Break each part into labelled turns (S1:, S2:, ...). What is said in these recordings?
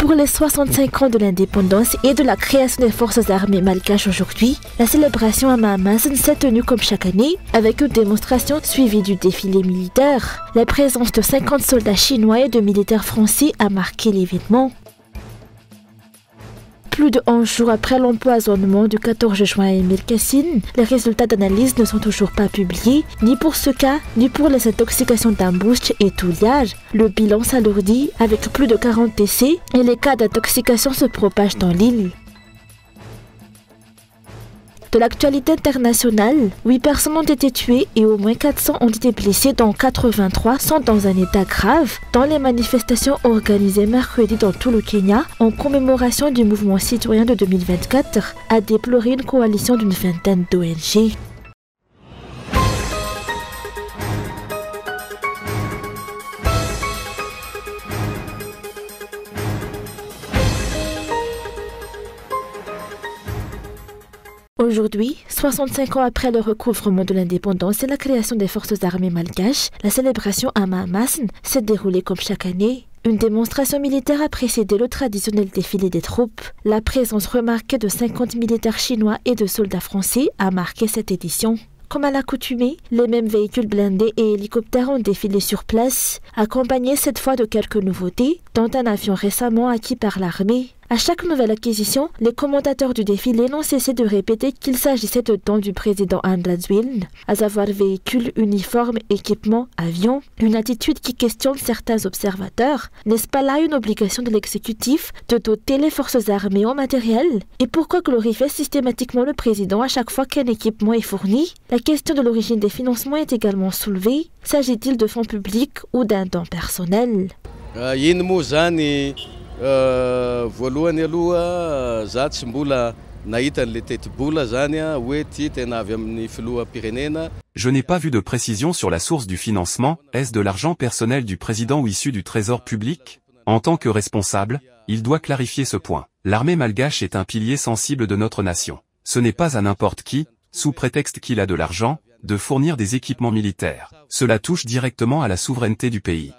S1: Pour les 65 ans de l'indépendance et de la création des forces armées malgaches aujourd'hui, la célébration à Mahamasine s'est tenue comme chaque année avec une démonstration suivie du défilé militaire. La présence de 50 soldats chinois et de militaires français a marqué l'événement. Plus de 11 jours après l'empoisonnement du 14 juin à Emile Cassine, les résultats d'analyse ne sont toujours pas publiés, ni pour ce cas, ni pour les intoxications d'Ambouche et Touliage. Le bilan s'alourdit avec plus de 40 décès et les cas d'intoxication se propagent dans l'île. De l'actualité internationale, 8 personnes ont été tuées et au moins 400 ont été blessées, dont 83 sont dans un état grave dans les manifestations organisées mercredi dans tout le Kenya en commémoration du mouvement citoyen de 2024, a déploré une coalition d'une vingtaine d'ONG. Aujourd'hui, 65 ans après le recouvrement de l'indépendance et la création des forces armées malgaches, la célébration à Mahamasine s'est déroulée comme chaque année. Une démonstration militaire a précédé le traditionnel défilé des troupes. La présence remarquée de 50 militaires chinois et de soldats français a marqué cette édition. Comme à l'accoutumée, les mêmes véhicules blindés et hélicoptères ont défilé sur place, accompagnés cette fois de quelques nouveautés, dont un avion récemment acquis par l'armée. À chaque nouvelle acquisition, les commentateurs du défilé n'ont cessé de répéter qu'il s'agissait de dons du président Andradjwil, à savoir véhicules, uniformes, équipements, avions. Une attitude qui questionne certains observateurs. N'est-ce pas là une obligation de l'exécutif de doter les forces armées en matériel? Et pourquoi glorifier systématiquement le président à chaque fois qu'un équipement est fourni? La question de l'origine des financements est également soulevée. S'agit-il de fonds publics ou d'un don personnel?
S2: Voalohany aloha za tsy mbola nahita le teti-bola zany hoe ty tena avy amin'ny filoham-pirenena.
S3: Je n'ai pas vu de précision sur la source du financement. Est-ce de l'argent personnel du président ou issu du trésor public? En tant que responsable, il doit clarifier ce point. L'armée malgache est un pilier sensible de notre nation. Ce n'est pas à n'importe qui, sous prétexte qu'il a de l'argent, de fournir des équipements militaires. Cela touche directement à la souveraineté du pays.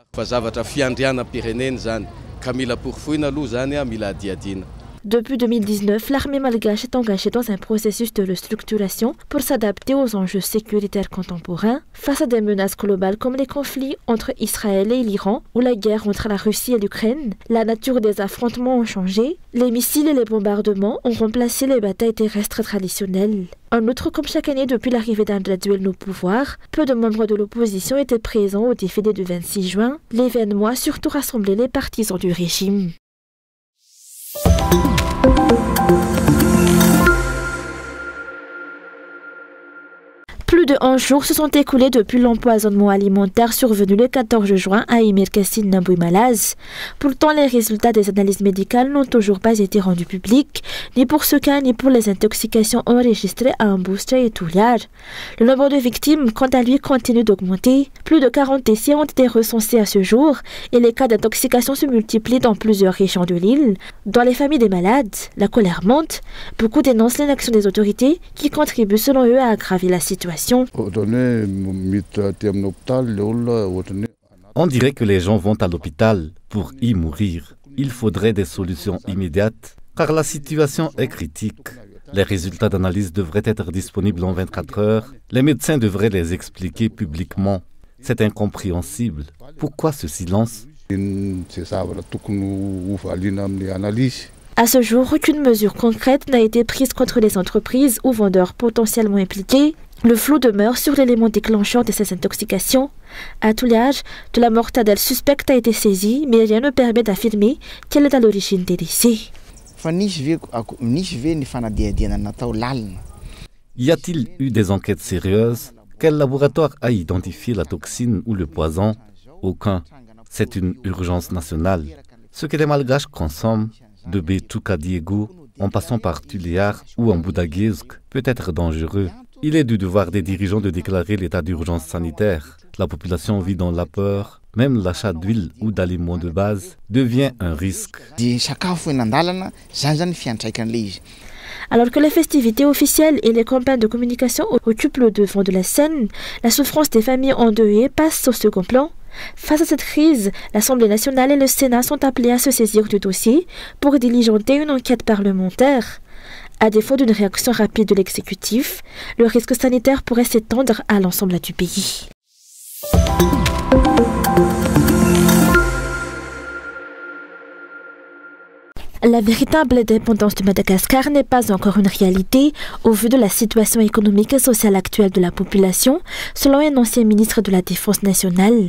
S1: Depuis 2019, l'armée malgache est engagée dans un processus de restructuration pour s'adapter aux enjeux sécuritaires contemporains face à des menaces globales comme les conflits entre Israël et l'Iran ou la guerre entre la Russie et l'Ukraine. La nature des affrontements ont changé, les missiles et les bombardements ont remplacé les batailles terrestres traditionnelles. En outre, comme chaque année depuis l'arrivée d'Andradjwil au pouvoir, peu de membres de l'opposition étaient présents au défilé du 26 juin. L'événement a surtout rassemblé les partisans du régime. Plus de 11 jours se sont écoulés depuis l'empoisonnement alimentaire survenu le 14 juin à Emile Cassine Namboui Malaz. Pourtant, les résultats des analyses médicales n'ont toujours pas été rendus publics, ni pour ce cas ni pour les intoxications enregistrées à Ambouche et Touliage. Le nombre de victimes, quant à lui, continue d'augmenter. Plus de 40 décès ont été recensés à ce jour et les cas d'intoxication se multiplient dans plusieurs régions de l'île. Dans les familles des malades, la colère monte. Beaucoup dénoncent l'inaction des autorités qui contribuent selon eux à aggraver la situation.
S4: On dirait que les gens vont à l'hôpital pour y mourir. Il faudrait des solutions immédiates, car la situation est critique. Les résultats d'analyse devraient être disponibles en 24 heures. Les médecins devraient les expliquer publiquement. C'est incompréhensible. Pourquoi ce silence?
S1: À ce jour, aucune mesure concrète n'a été prise contre les entreprises ou vendeurs potentiellement impliqués. Le flou demeure sur l'élément déclencheur de ces intoxications. À Touliage, de la mortadelle suspecte a été saisie, mais rien ne permet d'affirmer qu'elle est à l'origine des décès.
S4: Y a-t-il eu des enquêtes sérieuses? Quel laboratoire a identifié la toxine ou le poison? Aucun. C'est une urgence nationale. Ce que les Malgaches consomment, de Betuka Diego, en passant par Tuliar ou en Boudaguesque, peut être dangereux. Il est du devoir des dirigeants de déclarer l'état d'urgence sanitaire. La population vit dans la peur. Même l'achat d'huile ou d'aliments de base devient un risque.
S1: Alors que les festivités officielles et les campagnes de communication occupent le devant de la scène, la souffrance des familles endeuillées passe au second plan. Face à cette crise, l'Assemblée nationale et le Sénat sont appelés à se saisir du dossier pour diligenter une enquête parlementaire. À défaut d'une réaction rapide de l'exécutif, le risque sanitaire pourrait s'étendre à l'ensemble du pays. La véritable indépendance de Madagascar n'est pas encore une réalité au vu de la situation économique et sociale actuelle de la population, selon un ancien ministre de la Défense nationale.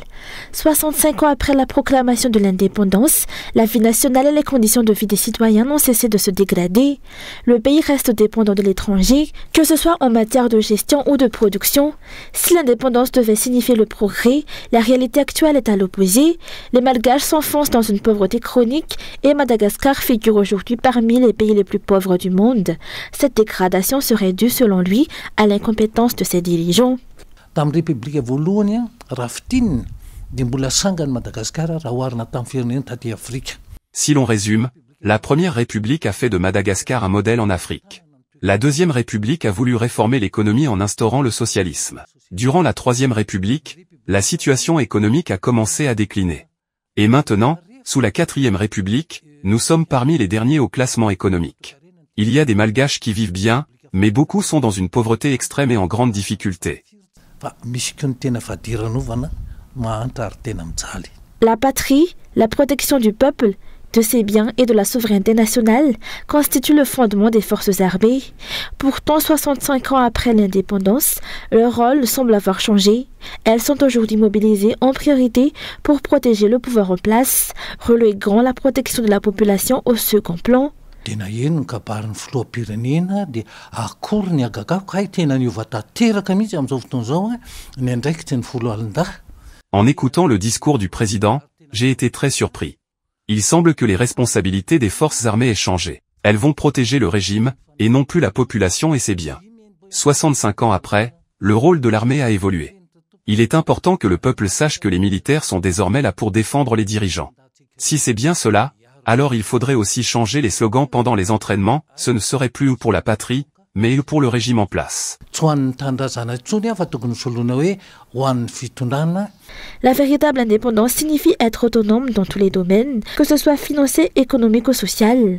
S1: 65 ans après la proclamation de l'indépendance, la vie nationale et les conditions de vie des citoyens n'ont cessé de se dégrader. Le pays reste dépendant de l'étranger, que ce soit en matière de gestion ou de production. Si l'indépendance devait signifier le progrès, la réalité actuelle est à l'opposé. Les Malgaches s'enfoncent dans une pauvreté chronique et Madagascar figure aujourd'hui parmi les pays les plus pauvres du monde. Cette dégradation serait due, selon lui, à l'incompétence de ses dirigeants.
S3: Si l'on résume, la première République a fait de Madagascar un modèle en Afrique. La deuxième République a voulu réformer l'économie en instaurant le socialisme. Durant la troisième République, la situation économique a commencé à décliner. Et maintenant, sous la quatrième République, nous sommes parmi les derniers au classement économique. Il y a des Malgaches qui vivent bien, mais beaucoup sont dans une pauvreté extrême et en grande difficulté.
S1: La patrie, la protection du peuple, de ses biens et de la souveraineté nationale constituent le fondement des forces armées. Pourtant, 65 ans après l'indépendance, leur rôle semble avoir changé. Elles sont aujourd'hui mobilisées en priorité pour protéger le pouvoir en place, reléguant la protection de la population au second plan.
S3: En écoutant le discours du président, j'ai été très surpris. Il semble que les responsabilités des forces armées aient changé. Elles vont protéger le régime, et non plus la population et ses biens. 65 ans après, le rôle de l'armée a évolué. Il est important que le peuple sache que les militaires sont désormais là pour défendre les dirigeants. Si c'est bien cela, alors il faudrait aussi changer les slogans pendant les entraînements, ce ne serait plus pour la patrie, mais pour le régime en place.
S1: La véritable indépendance signifie être autonome dans tous les domaines, que ce soit financier, économique ou social.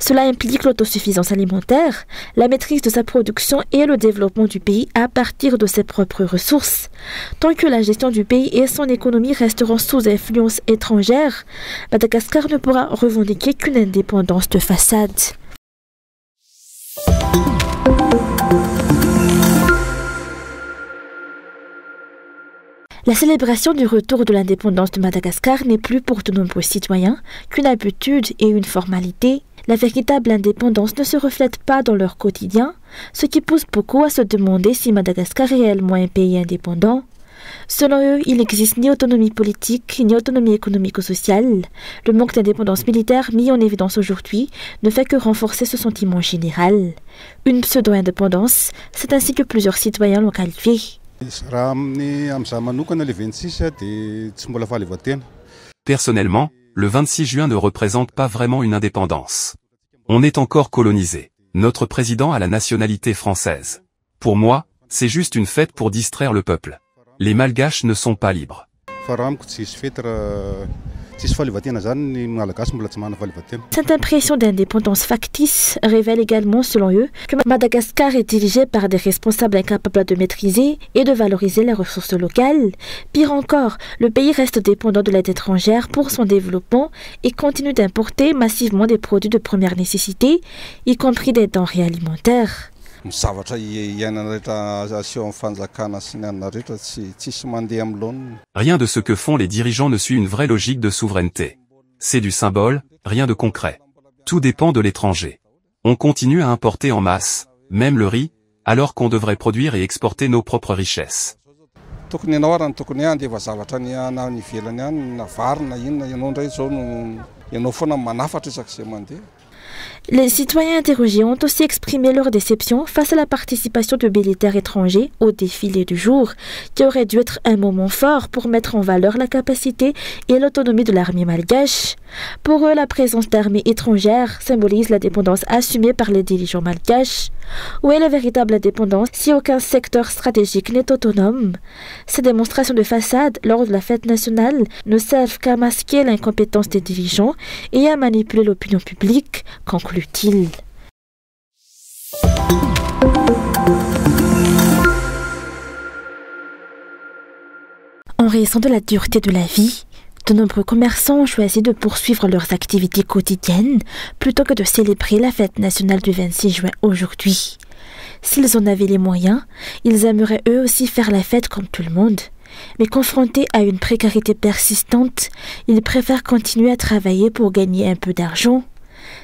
S1: Cela implique l'autosuffisance alimentaire, la maîtrise de sa production et le développement du pays à partir de ses propres ressources. Tant que la gestion du pays et son économie resteront sous influence étrangère, Madagascar ne pourra revendiquer qu'une indépendance de façade. La célébration du retour de l'indépendance de Madagascar n'est plus pour de nombreux citoyens qu'une habitude et une formalité. La véritable indépendance ne se reflète pas dans leur quotidien, ce qui pousse beaucoup à se demander si Madagascar est réellement un pays indépendant. Selon eux, il n'existe ni autonomie politique, ni autonomie économique ou sociale. Le manque d'indépendance militaire mis en évidence aujourd'hui ne fait que renforcer ce sentiment général. Une pseudo-indépendance, c'est ainsi que plusieurs citoyens l'ont qualifié.
S3: Personnellement, le 26 juin ne représente pas vraiment une indépendance. On est encore colonisé. Notre président a la nationalité française. Pour moi, c'est juste une fête pour distraire le peuple. Les Malgaches ne sont pas libres.
S1: Cette impression d'indépendance factice révèle également, selon eux, que Madagascar est dirigé par des responsables incapables de maîtriser et de valoriser les ressources locales. Pire encore, le pays reste dépendant de l'aide étrangère pour son développement et continue d'importer massivement des produits de première nécessité, y compris des denrées alimentaires.
S3: Rien de ce que font les dirigeants ne suit une vraie logique de souveraineté. C'est du symbole, rien de concret. Tout dépend de l'étranger. On continue à importer en masse, même le riz, alors qu'on devrait produire et exporter nos propres richesses.
S1: Les citoyens interrogés ont aussi exprimé leur déception face à la participation de militaires étrangers au défilé du jour, qui aurait dû être un moment fort pour mettre en valeur la capacité et l'autonomie de l'armée malgache. Pour eux, la présence d'armées étrangères symbolise la dépendance assumée par les dirigeants malgaches. Où est la véritable indépendance si aucun secteur stratégique n'est autonome? Ces démonstrations de façade lors de la fête nationale ne servent qu'à masquer l'incompétence des dirigeants et à manipuler l'opinion publique, conclut-il. En raison de la dureté de la vie, de nombreux commerçants ont choisi de poursuivre leurs activités quotidiennes plutôt que de célébrer la fête nationale du 26 juin aujourd'hui. S'ils en avaient les moyens, ils aimeraient eux aussi faire la fête comme tout le monde. Mais confrontés à une précarité persistante, ils préfèrent continuer à travailler pour gagner un peu d'argent.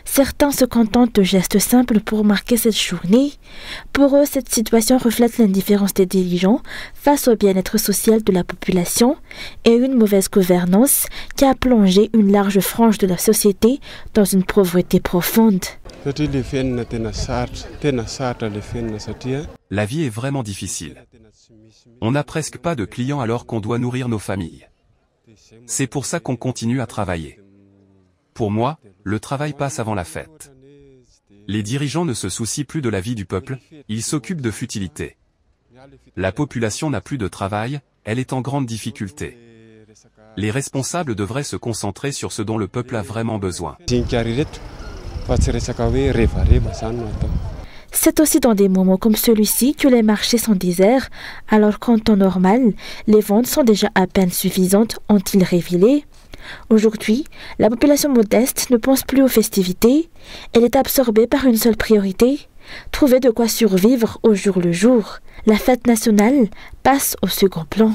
S1: Certains se contentent de gestes simples pour marquer cette journée. Pour eux, cette situation reflète l'indifférence des dirigeants face au bien-être social de la population et une mauvaise gouvernance qui a plongé une large frange de la société dans une pauvreté profonde.
S3: La vie est vraiment difficile. On n'a presque pas de clients alors qu'on doit nourrir nos familles. C'est pour ça qu'on continue à travailler. Pour moi, le travail passe avant la fête. Les dirigeants ne se soucient plus de la vie du peuple, ils s'occupent de futilités. La population n'a plus de travail, elle est en grande difficulté. Les responsables devraient se concentrer sur ce dont le peuple a vraiment besoin.
S1: C'est aussi dans des moments comme celui-ci que les marchés sont déserts, alors qu'en temps normal, les ventes sont déjà à peine suffisantes, ont-ils révélé. Aujourd'hui, la population modeste ne pense plus aux festivités, elle est absorbée par une seule priorité, trouver de quoi survivre au jour le jour. La fête nationale passe au second plan.